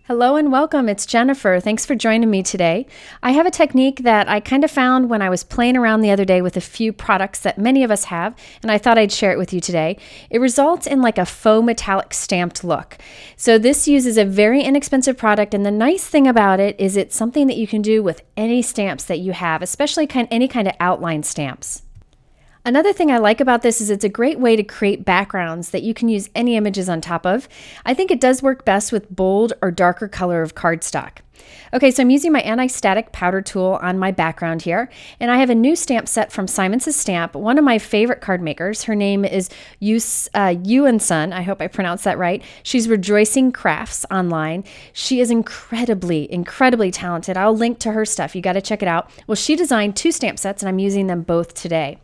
Hello and welcome. It's Jennifer. Thanks for joining me today. I have a technique that I kind of found when I was playing around the other day with a few products that many of us have, and I thought I'd share it with you today. It results in like a faux metallic stamped look. So this uses a very inexpensive product, and the nice thing about it is it's something that you can do with any stamps that you have, especially any kind of outline stamps. Another thing I like about this is it's a great way to create backgrounds that you can use any images on top of. I think it does work best with bold or darker color of cardstock. Okay, so I'm using my anti-static powder tool on my background here, and I have a new stamp set from Simon's Stamp, one of my favorite card makers. Her name is Yu and Son. I hope I pronounced that right. She's Rejoicing Crafts online. She is incredibly talented. I'll link to her stuff. You got to check it out. Well, she designed two stamp sets, and I'm using them both today.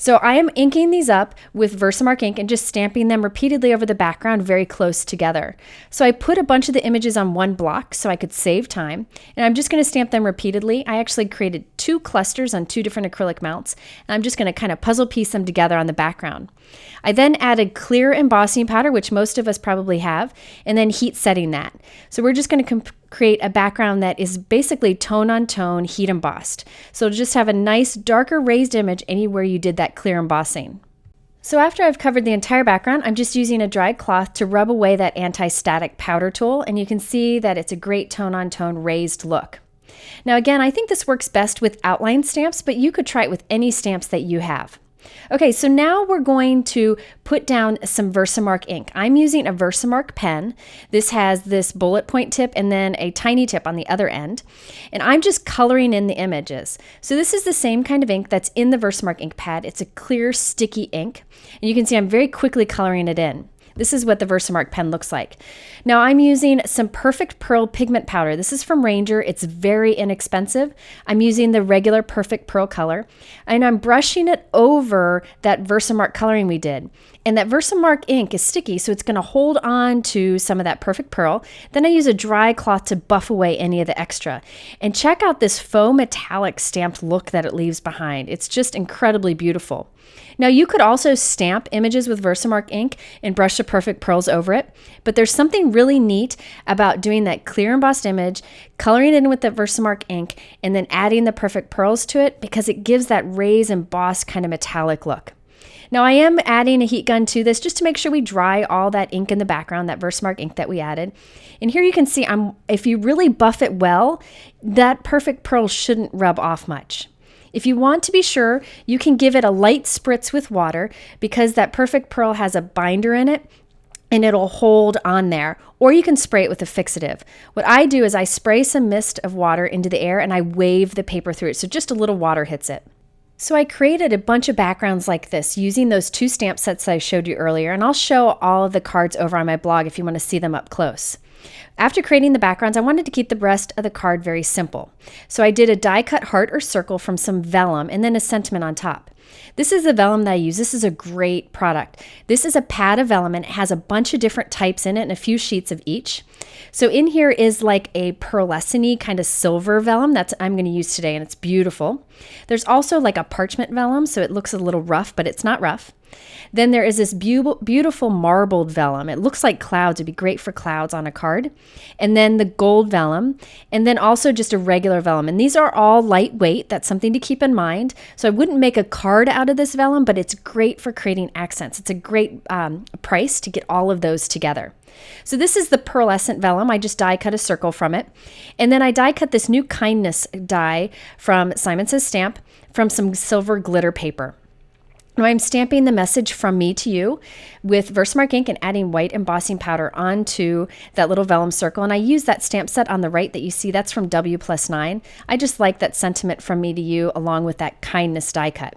So I am inking these up with Versamark ink and just stamping them repeatedly over the background very close together. So I put a bunch of the images on one block so I could save time, and I'm just going to stamp them repeatedly. I actually created two clusters on two different acrylic mounts, and I'm just going to kind of puzzle piece them together on the background. I then added clear embossing powder, which most of us probably have, and then heat setting that. So we're just going to create a background that is basically tone on tone heat embossed. So just have a nice darker raised image anywhere you did that clear embossing. So after I've covered the entire background, I'm just using a dry cloth to rub away that anti-static powder tool, and you can see that it's a great tone on tone raised look. Now again, I think this works best with outline stamps, but you could try it with any stamps that you have. Okay, so now we're going to put down some Versamark ink. I'm using a Versamark pen. This has this bullet point tip and then a tiny tip on the other end. And I'm just coloring in the images. So this is the same kind of ink that's in the Versamark ink pad. It's a clear, sticky ink. And you can see I'm very quickly coloring it in. This is what the Versamark pen looks like. Now I'm using some Perfect Pearl pigment powder. This is from Ranger. It's very inexpensive. I'm using the regular Perfect Pearl color, and I'm brushing it over that Versamark coloring we did. And that Versamark ink is sticky, so it's going to hold on to some of that Perfect Pearl. Then I use a dry cloth to buff away any of the extra. And check out this faux metallic stamped look that it leaves behind. It's just incredibly beautiful. Now you could also stamp images with Versamark ink and brush the Perfect Pearls over it, but there's something really neat about doing that clear embossed image, coloring it in with the Versamark ink, and then adding the Perfect Pearls to it because it gives that raised embossed kind of metallic look. Now I am adding a heat gun to this just to make sure we dry all that ink in the background, that Versamark ink that we added. And here you can see if you really buff it well, that Perfect Pearl shouldn't rub off much. If you want to be sure, you can give it a light spritz with water because that Perfect Pearl has a binder in it and it'll hold on there. Or you can spray it with a fixative. What I do is I spray some mist of water into the air and I wave the paper through it so just a little water hits it. So I created a bunch of backgrounds like this using those two stamp sets I showed you earlier, and I'll show all of the cards over on my blog if you want to see them up close. After creating the backgrounds, I wanted to keep the rest of the card very simple. So I did a die cut heart or circle from some vellum and then a sentiment on top. This is the vellum that I use. This is a great product. This is a pad of vellum and it has a bunch of different types in it and a few sheets of each. So in here is like a pearlescent-y kind of silver vellum that I'm going to use today, and it's beautiful. There's also like a parchment vellum, so it looks a little rough, but it's not rough. Then there is this beautiful marbled vellum. It looks like clouds. It'd be great for clouds on a card. And then the gold vellum, and then also just a regular vellum. And these are all lightweight. That's something to keep in mind. So I wouldn't make a card out of this vellum, but it's great for creating accents. It's a great price to get all of those together. So this is the Pearlescent Vellum. I just die cut a circle from it. And then I die cut this new kindness die from Simon's Stamp from some silver glitter paper. Now I'm stamping the message from me to you with Versamark ink and adding white embossing powder onto that little vellum circle. And I use that stamp set on the right that you see. That's from W+9. I just like that sentiment from me to you along with that kindness die cut.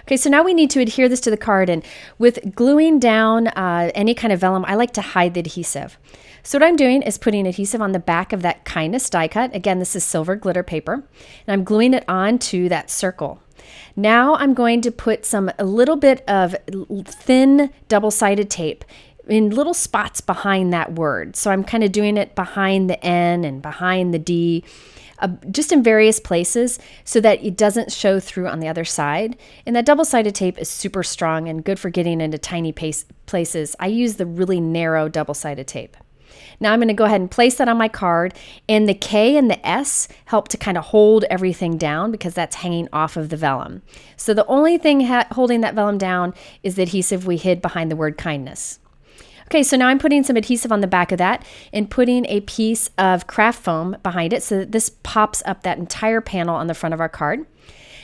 Okay, so now we need to adhere this to the card, and with gluing down any kind of vellum, I like to hide the adhesive. So what I'm doing is putting adhesive on the back of that kindness die cut. Again, this is silver glitter paper, and I'm gluing it onto that circle. Now I'm going to put a little bit of thin double-sided tape in little spots behind that word. So I'm kind of doing it behind the N and behind the D, just in various places so that it doesn't show through on the other side. And that double-sided tape is super strong and good for getting into tiny places. I use the really narrow double-sided tape. Now I'm going to go ahead and place that on my card, and the K and the S help to kind of hold everything down because that's hanging off of the vellum. So the only thing holding that vellum down is the adhesive we hid behind the word kindness. Okay, so now I'm putting some adhesive on the back of that and putting a piece of craft foam behind it so that this pops up that entire panel on the front of our card.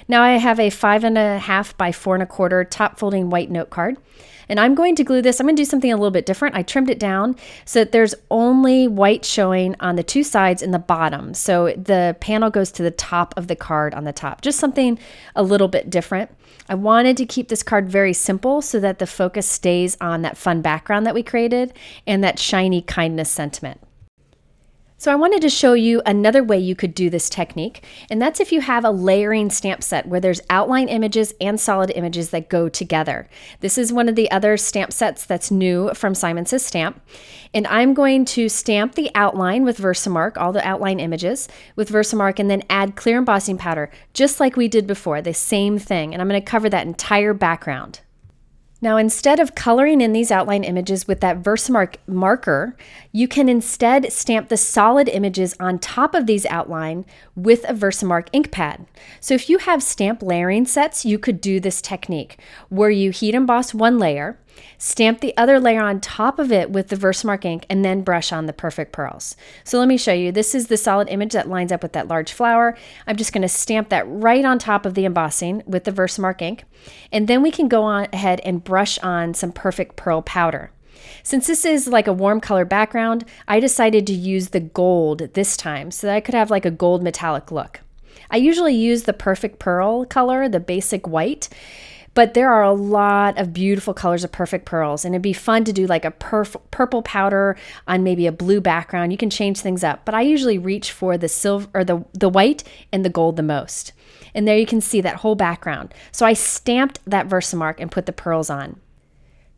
Now I have a 5.5 by 4.25 top folding white note card. And I'm going to glue this. I'm going to do something a little bit different. I trimmed it down so that there's only white showing on the two sides and the bottom. So the panel goes to the top of the card on the top. Just something a little bit different. I wanted to keep this card very simple so that the focus stays on that fun background that we created and that shiny kindness sentiment. So I wanted to show you another way you could do this technique, and that's if you have a layering stamp set where there's outline images and solid images that go together. This is one of the other stamp sets that's new from Simon Says Stamp, and I'm going to stamp the outline with Versamark, all the outline images with Versamark, and then add clear embossing powder, just like we did before, the same thing, and I'm going to cover that entire background. Now, instead of coloring in these outline images with that Versamark marker, you can instead stamp the solid images on top of these outline with a Versamark ink pad. So if you have stamp layering sets, you could do this technique where you heat emboss one layer, stamp the other layer on top of it with the Versamark ink, and then brush on the perfect pearls. So let me show you. This is the solid image that lines up with that large flower. I'm just going to stamp that right on top of the embossing with the Versamark ink, and then we can go on ahead and brush on some perfect pearl powder. Since this is like a warm color background, I decided to use the gold this time so that I could have like a gold metallic look. I usually use the perfect pearl color, the basic white, but there are a lot of beautiful colors of perfect pearls, and it'd be fun to do like a purple powder on maybe a blue background. You can change things up, but I usually reach for the silver or the white and the gold the most. And there you can see that whole background. So I stamped that Versamark and put the pearls on.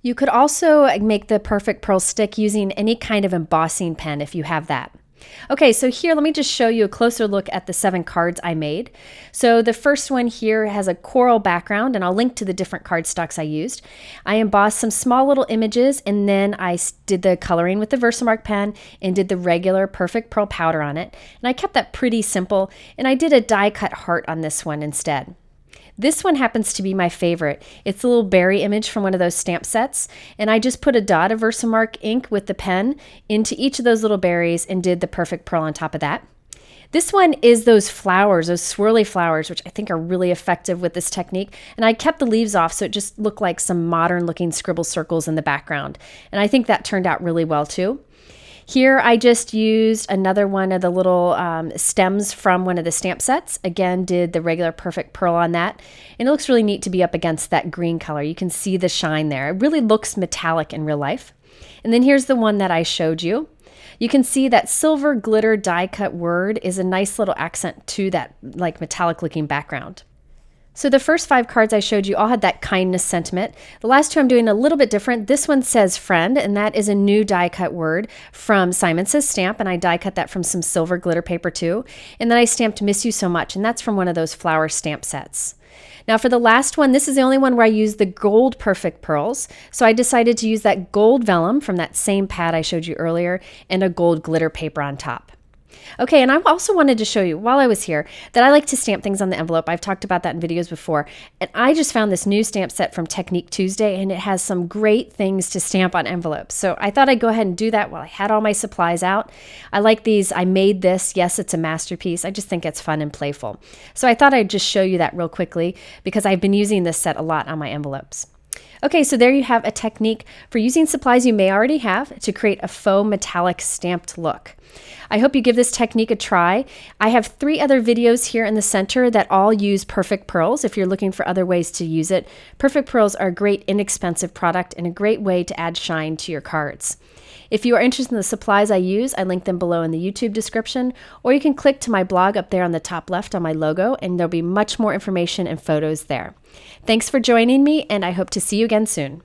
You could also make the perfect pearl stick using any kind of embossing pen if you have that. Okay, so here, let me just show you a closer look at the 7 cards I made. So the first one here has a coral background, and I'll link to the different cardstocks I used. I embossed some small little images, and then I did the coloring with the Versamark pen and did the regular perfect pearl powder on it. And I kept that pretty simple, and I did a die cut heart on this one instead. This one happens to be my favorite. It's a little berry image from one of those stamp sets, and I just put a dot of Versamark ink with the pen into each of those little berries and did the perfect pearl on top of that. This one is those flowers, those swirly flowers, which I think are really effective with this technique, and I kept the leaves off so it just looked like some modern looking scribble circles in the background, and I think that turned out really well too. Here I just used another one of the little stems from one of the stamp sets. Again, did the regular perfect pearl on that. And it looks really neat to be up against that green color. You can see the shine there. It really looks metallic in real life. And then here's the one that I showed you. You can see that silver glitter die cut word is a nice little accent to that like metallic looking background. So the first 5 cards I showed you all had that kindness sentiment. The last 2 I'm doing a little bit different. This one says friend, and that is a new die cut word from Simon Says Stamp, and I die cut that from some silver glitter paper too. And then I stamped Miss You So Much, and that's from one of those flower stamp sets. Now for the last one, this is the only one where I used the gold perfect pearls. So I decided to use that gold vellum from that same pad I showed you earlier and a gold glitter paper on top. Okay, and I also wanted to show you while I was here that I like to stamp things on the envelope. I've talked about that in videos before. And I just found this new stamp set from Technique Tuesday, and it has some great things to stamp on envelopes. So I thought I'd go ahead and do that while I had all my supplies out. I like these. I made this. Yes, it's a masterpiece. I just think it's fun and playful. So I thought I'd just show you that real quickly because I've been using this set a lot on my envelopes. Okay, so there you have a technique for using supplies you may already have to create a faux metallic stamped look. I hope you give this technique a try. I have 3 other videos here in the center that all use perfect pearls if you're looking for other ways to use it. Perfect pearls are a great inexpensive product and a great way to add shine to your cards. If you are interested in the supplies I use, I link them below in the YouTube description, or you can click to my blog up there on the top left on my logo, and there'll be much more information and photos there. Thanks for joining me, and I hope to see you again soon.